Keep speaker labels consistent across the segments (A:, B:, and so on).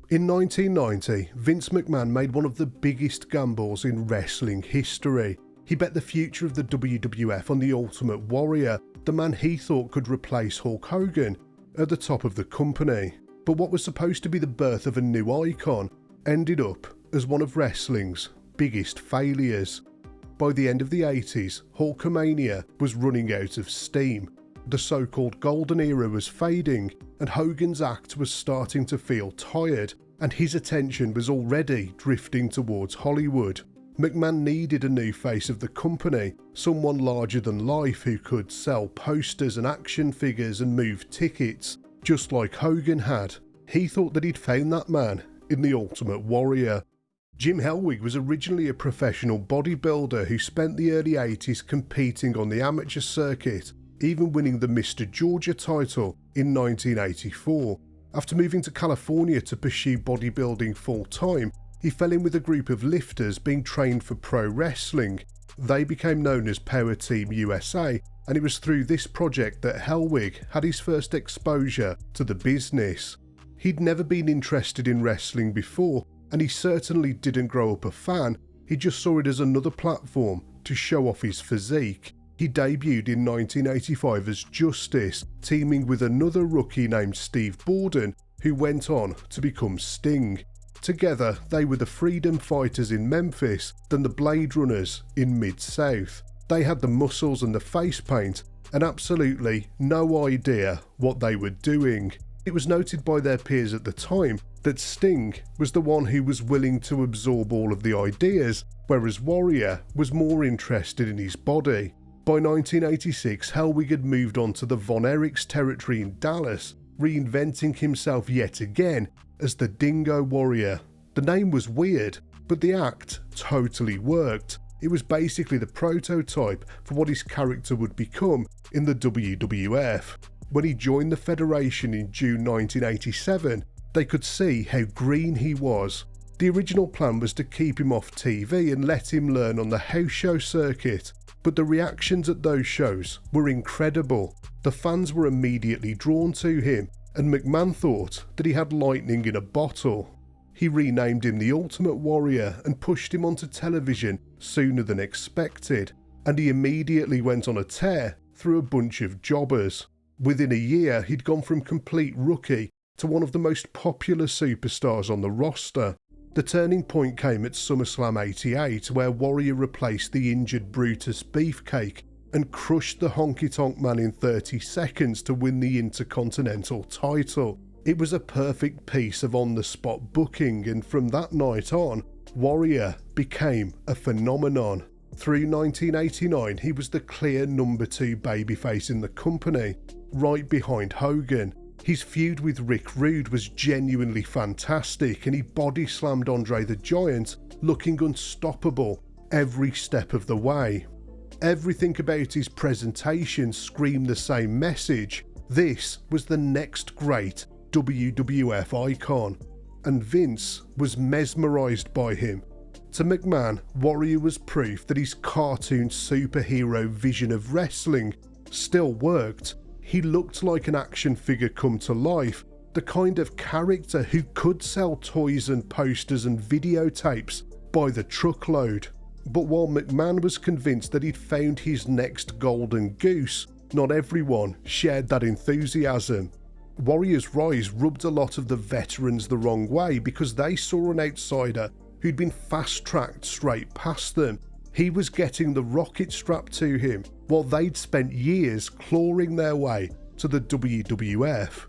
A: In 1990, Vince McMahon made one of the biggest gambles in wrestling history. He bet the future of the WWF on the Ultimate Warrior, the man he thought could replace Hulk Hogan, at the top of the company. But what was supposed to be the birth of a new icon ended up as one of wrestling's biggest failures. By the end of the 80s, Hulkamania was running out of steam. The so-called golden era was fading, and Hogan's act was starting to feel tired, and his attention was already drifting towards Hollywood. McMahon needed a new face of the company, someone larger than life who could sell posters and action figures and move tickets, just like Hogan had. He thought that he'd found that man in the Ultimate Warrior. Jim Hellwig was originally a professional bodybuilder who spent the early 80s competing on the amateur circuit, even winning the Mr. Georgia title in 1984. After moving to California to pursue bodybuilding full-time, he fell in with a group of lifters being trained for pro wrestling. They became known as Power Team USA, and it was through this project that Hellwig had his first exposure to the business. He'd never been interested in wrestling before, and he certainly didn't grow up a fan. He just saw it as another platform to show off his physique. He debuted in 1985 as Justice, teaming with another rookie named Steve Borden, who went on to become Sting. Together, they were the Freedom Fighters in Memphis, then the Blade Runners in Mid-South. They had the muscles and the face paint, and absolutely no idea what they were doing. It was noted by their peers at the time that Sting was the one who was willing to absorb all of the ideas, whereas Warrior was more interested in his body. By 1986, Hellwig had moved on to the Von Erichs territory in Dallas, reinventing himself yet again as the Dingo Warrior. The name was weird, but the act totally worked. It was basically the prototype for what his character would become in the WWF. When he joined the Federation in June 1987, they could see how green he was. The original plan was to keep him off TV and let him learn on the house show circuit, but the reactions at those shows were incredible. The fans were immediately drawn to him, and McMahon thought that he had lightning in a bottle. He renamed him the Ultimate Warrior and pushed him onto television sooner than expected, and he immediately went on a tear through a bunch of jobbers. Within a year, he'd gone from complete rookie to one of the most popular superstars on the roster. The turning point came at SummerSlam 88, where Warrior replaced the injured Brutus Beefcake and crushed the Honky Tonk Man in 30 seconds to win the Intercontinental title. It was a perfect piece of on-the-spot booking, and from that night on, Warrior became a phenomenon. Through 1989, he was the clear number 2 babyface in the company, right behind Hogan. His feud with Rick Rude was genuinely fantastic, and he body-slammed Andre the Giant, looking unstoppable every step of the way. Everything about his presentation screamed the same message. This was the next great WWF icon, and Vince was mesmerised by him. To McMahon, Warrior was proof that his cartoon superhero vision of wrestling still worked. He looked like an action figure come to life, the kind of character who could sell toys and posters and videotapes by the truckload. But while McMahon was convinced that he'd found his next golden goose, not everyone shared that enthusiasm. Warrior's rise rubbed a lot of the veterans the wrong way because they saw an outsider who'd been fast-tracked straight past them. He was getting the rocket strapped to him, while they'd spent years clawing their way to the WWF.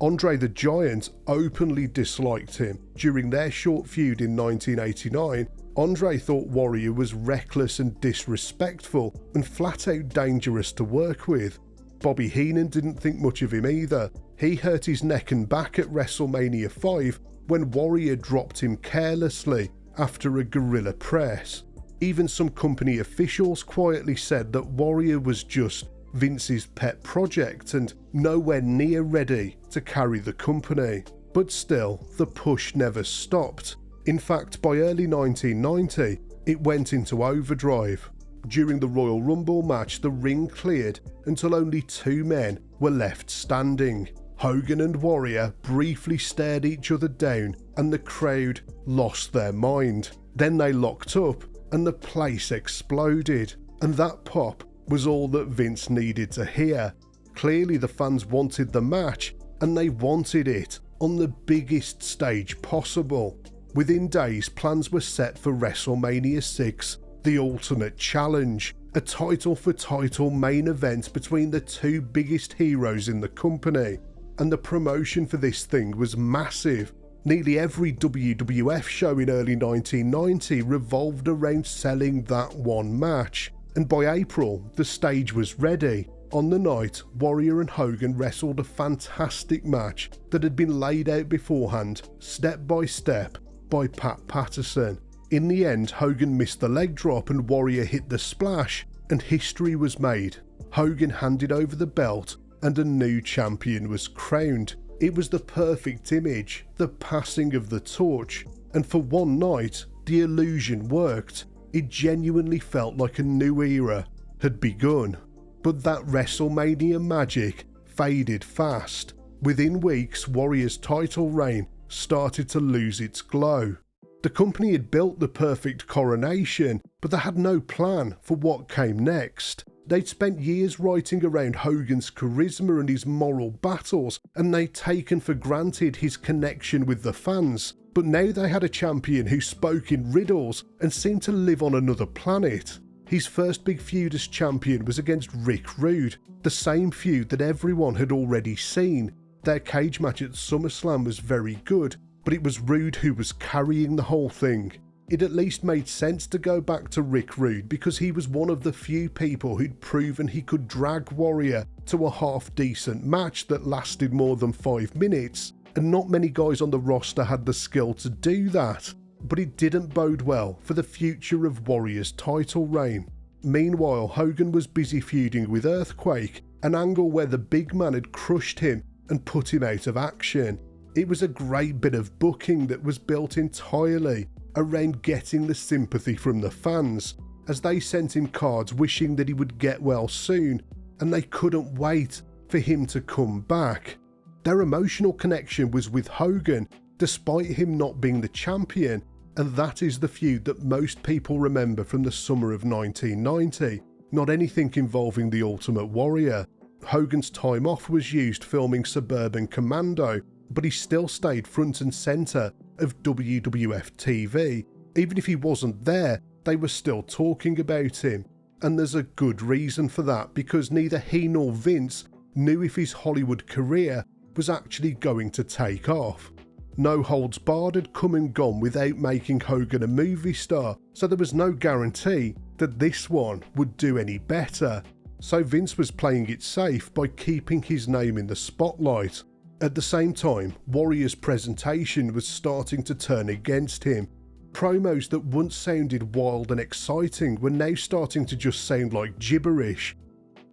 A: Andre the Giant openly disliked him. During their short feud in 1989, Andre thought Warrior was reckless and disrespectful and flat-out dangerous to work with. Bobby Heenan didn't think much of him either. He hurt his neck and back at WrestleMania VI when Warrior dropped him carelessly after a guerrilla press. Even some company officials quietly said that Warrior was just Vince's pet project and nowhere near ready to carry the company. But still, the push never stopped. In fact, by early 1990, it went into overdrive. During the Royal Rumble match, the ring cleared until only 2 men were left standing. Hogan and Warrior briefly stared each other down and the crowd lost their mind. Then they locked up and the place exploded, and that pop was all that Vince needed to hear. Clearly the fans wanted the match, and they wanted it on the biggest stage possible. Within days, plans were set for WrestleMania VI, the Ultimate Challenge, a title-for-title main event between the two biggest heroes in the company. And the promotion for this thing was massive. Nearly every WWF show in early 1990 revolved around selling that one match. And by April, the stage was ready. On the night, Warrior and Hogan wrestled a fantastic match that had been laid out beforehand, step by step, by Pat Patterson. In the end, Hogan missed the leg drop and Warrior hit the splash, and history was made. Hogan handed over the belt and a new champion was crowned. It was the perfect image, the passing of the torch, and for one night, the illusion worked. It genuinely felt like a new era had begun. But that WrestleMania magic faded fast. Within weeks, Warrior's title reign started to lose its glow. The company had built the perfect coronation, but they had no plan for what came next. They'd spent years writing around Hogan's charisma and his moral battles, and they'd taken for granted his connection with the fans. But now they had a champion who spoke in riddles and seemed to live on another planet. His first big feud as champion was against Rick Rude, the same feud that everyone had already seen. Their cage match at SummerSlam was very good, but it was Rude who was carrying the whole thing. It at least made sense to go back to Rick Rude because he was one of the few people who'd proven he could drag Warrior to a half-decent match that lasted more than 5 minutes, and not many guys on the roster had the skill to do that. But it didn't bode well for the future of Warrior's title reign. Meanwhile, Hogan was busy feuding with Earthquake, an angle where the big man had crushed him and put him out of action. It was a great bit of booking that was built entirely around getting the sympathy from the fans, as they sent him cards wishing that he would get well soon, and they couldn't wait for him to come back. Their emotional connection was with Hogan, despite him not being the champion, and that is the feud that most people remember from the summer of 1990, not anything involving the Ultimate Warrior. Hogan's time off was used filming Suburban Commando, but he still stayed front and centre of WWF TV. Even if he wasn't there, they were still talking about him. And there's a good reason for that, because neither he nor Vince knew if his Hollywood career was actually going to take off. No Holds Barred had come and gone without making Hogan a movie star, so there was no guarantee that this one would do any better. So Vince was playing it safe by keeping his name in the spotlight. At the same time, Warrior's presentation was starting to turn against him. Promos that once sounded wild and exciting were now starting to just sound like gibberish.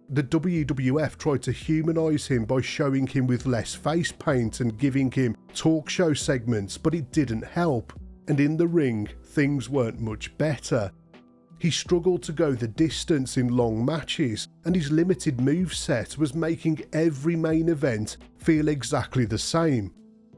A: The WWF tried to humanise him by showing him with less face paint and giving him talk show segments, but it didn't help, and in the ring, things weren't much better. He struggled to go the distance in long matches, and his limited moveset was making every main event feel exactly the same.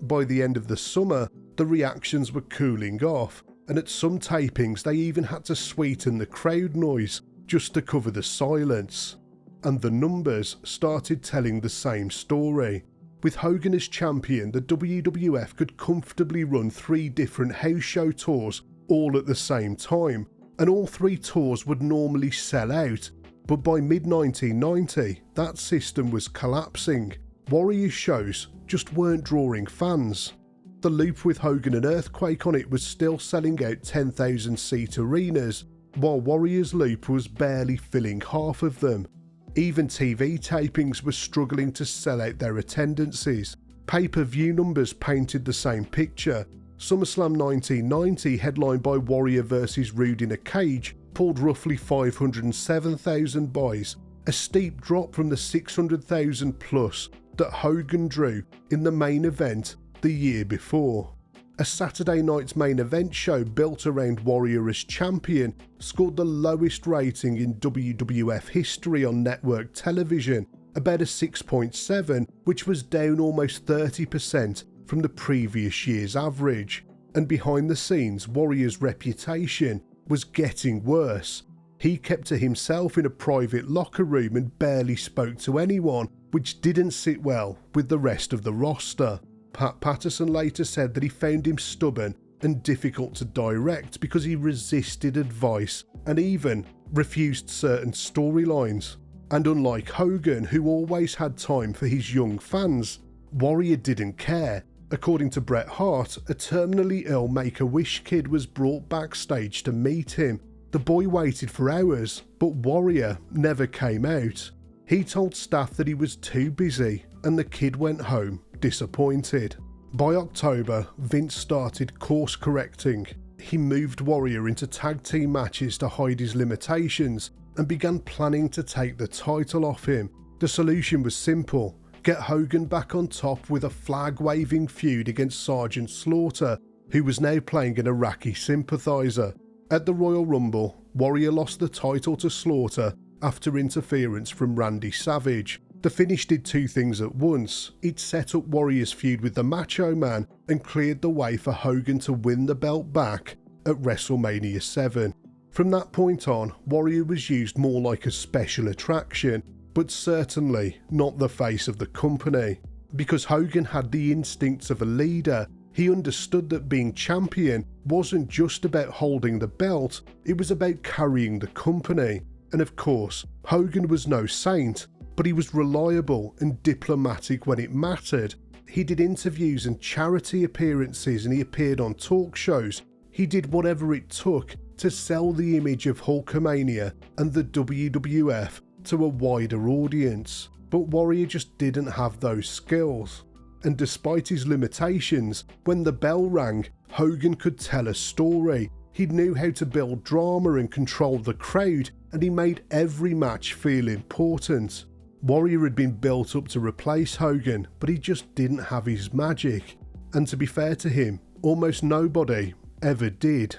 A: By the end of the summer, the reactions were cooling off, and at some tapings they even had to sweeten the crowd noise just to cover the silence. And the numbers started telling the same story. With Hogan as champion, the WWF could comfortably run 3 different house show tours all at the same time, and all 3 tours would normally sell out, but by mid-1990, that system was collapsing. Warriors shows just weren't drawing fans. The loop with Hogan and Earthquake on it was still selling out 10,000-seat arenas, while Warriors loop was barely filling half of them. Even TV tapings were struggling to sell out their attendances. Pay-per-view numbers painted the same picture. SummerSlam 1990, headlined by Warrior vs Rude in a cage, pulled roughly 507,000 buys, a steep drop from the 600,000 plus that Hogan drew in the main event the year before. A Saturday night's main event show built around Warrior as champion scored the lowest rating in WWF history on network television about a 6.7, which was down almost 30% from the previous year's average. And behind the scenes, Warrior's reputation was getting worse. He kept to himself in a private locker room and barely spoke to anyone, which didn't sit well with the rest of the roster. Pat Patterson later said that he found him stubborn and difficult to direct because he resisted advice and even refused certain storylines. And unlike Hogan, who always had time for his young fans, Warrior didn't care. According to Bret Hart, a terminally ill Make-A-Wish kid was brought backstage to meet him. The boy waited for hours, but Warrior never came out. He told staff that he was too busy, and the kid went home disappointed. By October, Vince started course correcting. He moved Warrior into tag team matches to hide his limitations and began planning to take the title off him. The solution was simple: get Hogan back on top with a flag-waving feud against Sergeant Slaughter, who was now playing an Iraqi sympathiser. At the Royal Rumble, Warrior lost the title to Slaughter after interference from Randy Savage. The finish did two things at once. It set up Warrior's feud with the Macho Man and cleared the way for Hogan to win the belt back at WrestleMania VII. From that point on, Warrior was used more like a special attraction, but certainly not the face of the company. Because Hogan had the instincts of a leader, he understood that being champion wasn't just about holding the belt, it was about carrying the company. And of course, Hogan was no saint, but he was reliable and diplomatic when it mattered. He did interviews and charity appearances, and he appeared on talk shows. He did whatever it took to sell the image of Hulkamania and the WWF to a wider audience. But Warrior just didn't have those skills. And despite his limitations, when the bell rang, Hogan could tell a story. He knew how to build drama and control the crowd, and he made every match feel important. Warrior had been built up to replace Hogan, but he just didn't have his magic. And to be fair to him, almost nobody ever did.